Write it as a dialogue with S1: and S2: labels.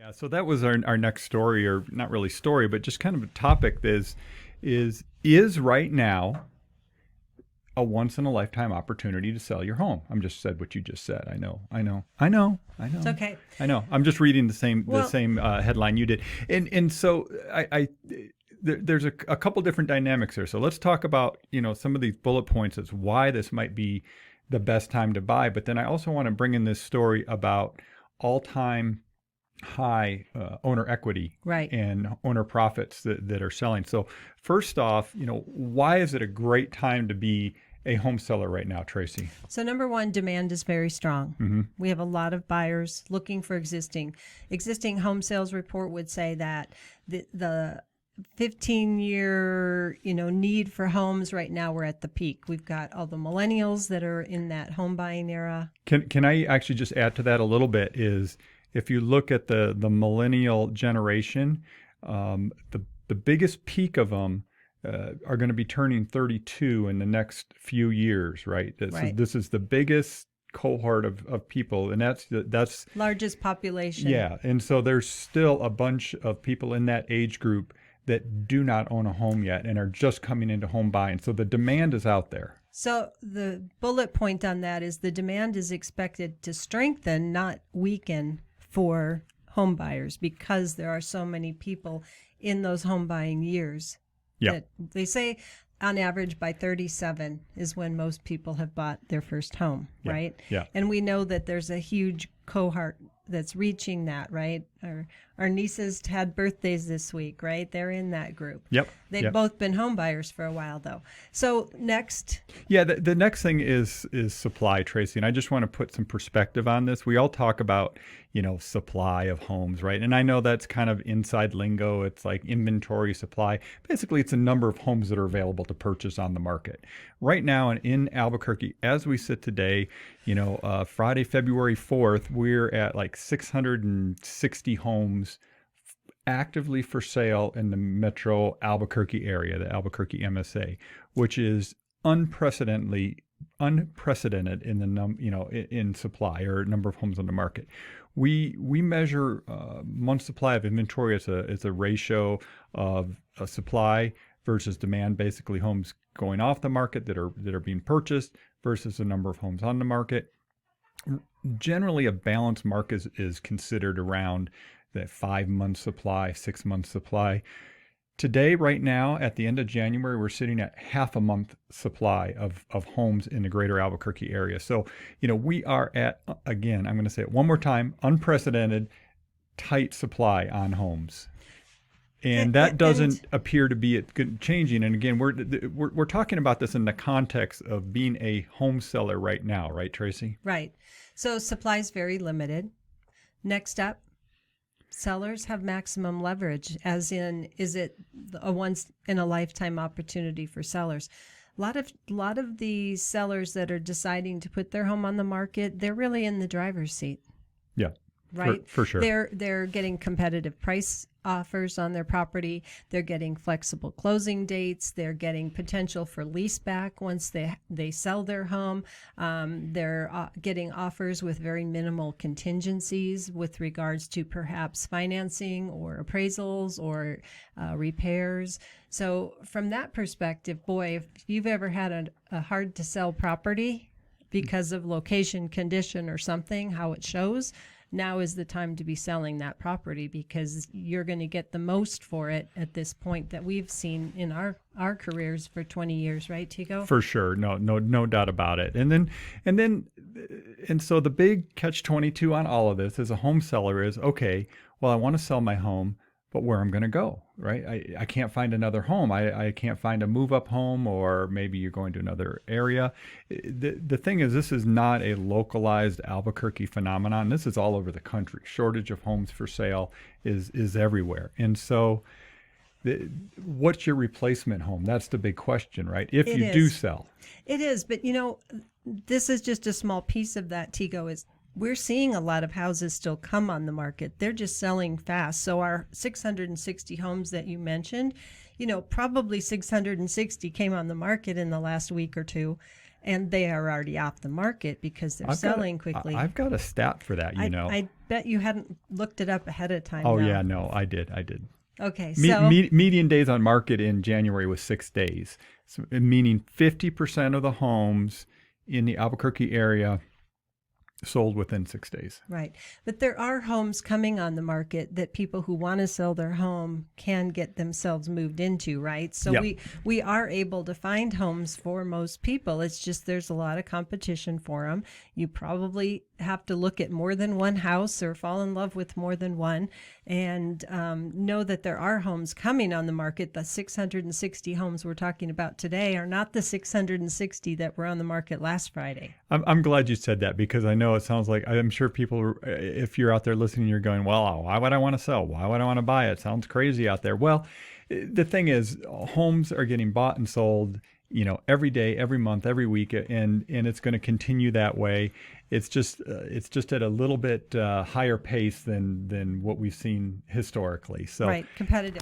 S1: Yeah, so that was our next story, or not really story, but just kind of a topic is right now a once in a lifetime opportunity to sell your home. I'm just said what you just said.
S2: It's okay.
S1: I know. I'm just reading the
S2: Well,
S1: same headline you did, and so there's a couple different dynamics there. So let's talk about some of these bullet points as why this might be the best time to buy. But then I also want to bring in this story about all time high owner equity
S2: right.
S1: and owner profits that are selling. So first off, why is it a great time to be a home seller right now, Tracy?
S2: So number one, demand is very strong.
S1: Mm-hmm.
S2: We have a lot of buyers looking for existing home sales report would say that the 15-year need for homes right now, we're at the peak. We've got all the millennials that are in that home buying era.
S1: Can I actually just add to that a little bit? Is if you look at the millennial generation, the biggest peak of them are going to be turning 32 in the next few years, right?
S2: Right.
S1: This is the biggest cohort of people, and that's
S2: Largest population.
S1: yeah. And so there's still a bunch of people in that age group that do not own a home yet and are just coming into home buying. So the demand is out there.
S2: So the bullet point on that is the demand is expected to strengthen, not weaken, for home buyers because there are so many people in those home buying years.
S1: Yeah.
S2: That they say on average by 37 is when most people have bought their first home,
S1: Yeah.
S2: right?
S1: Yeah.
S2: And we know that there's a huge cohort that's reaching that, right? Our nieces had birthdays this week, right? They're in that group.
S1: Yep.
S2: They've
S1: Yep.
S2: both been home buyers for a while, though. So next,
S1: Yeah, the next thing is supply, Tracy, and I just want to put some perspective on this. We all talk about, supply of homes, right? And I know that's kind of inside lingo. It's like inventory supply. Basically, it's a number of homes that are available to purchase on the market. Right now in Albuquerque, as we sit today, Friday, February 4th, we're at like 660 homes actively for sale in the metro Albuquerque area, the Albuquerque MSA, which is unprecedented in the in supply or number of homes on the market. We measure month supply of inventory as a ratio of supply versus demand, basically homes going off the market that are being purchased versus the number of homes on the market. Generally, a balanced market is considered around that 5-month supply, 6-month supply. Today, right now, at the end of January, we're sitting at half a month supply of homes in the greater Albuquerque area. So, we are at, again, I'm going to say it one more time, unprecedented tight supply on homes. And that doesn't appear to be changing. And again, we're talking about this in the context of being a home seller right now, right, Tracy?
S2: right. So supply is very limited. Next up, sellers have maximum leverage, as in, is it a once in a lifetime opportunity for sellers? A lot of the sellers that are deciding to put their home on the market, they're really in the driver's seat.
S1: Yeah.
S2: Right.
S1: For sure.
S2: They're getting competitive price offers on their property. They're getting flexible closing dates. They're getting potential for lease back once they sell their home. They're getting offers with very minimal contingencies with regards to perhaps financing or appraisals or repairs. So from that perspective, boy, if you've ever had a hard to sell property because of location, condition, or something, how it shows, now is the time to be selling that property because you're going to get the most for it at this point that we've seen in our careers for 20 years, right, Tego?
S1: For sure. No doubt about it. And so the big catch-22 on all of this as a home seller is, okay, well, I want to sell my home, but where I'm going to go, right? I can't find another home. I can't find a move-up home, or maybe you're going to another area. The thing is, this is not a localized Albuquerque phenomenon. This is all over the country. Shortage of homes for sale is everywhere. And so what's your replacement home? That's the big question, right? If you do sell.
S2: It is, but this is just a small piece of that, Tego, is we're seeing a lot of houses still come on the market. They're just selling fast. So our 660 homes that you mentioned, probably 660 came on the market in the last week or two. and they are already off the market because they're selling quickly.
S1: I've got a stat for that,
S2: I bet you hadn't looked it up ahead of time.
S1: Oh,
S2: now.
S1: yeah, no, I did.
S2: Okay, so
S1: Median days on market in January was 6 days, so, meaning 50% of the homes in the Albuquerque area sold within 6 days.
S2: right. But there are homes coming on the market that people who want to sell their home can get themselves moved into, right? So
S1: Yeah.
S2: we are able to find homes for most people. It's just there's a lot of competition for them. You probably have to look at more than one house or fall in love with more than one, and know that there are homes coming on the market. The 660 homes we're talking about today are not the 660 that were on the market last Friday.
S1: I'm glad you said that, because I know it sounds like, I'm sure people, if you're out there listening, you're going, well, why would I want to sell? Why would I want to buy? It sounds crazy out there. Well, the thing is, homes are getting bought and sold, every day, every month, every week, and it's going to continue that way. It's just at a little bit higher pace than what we've seen historically. So
S2: Right, competitive.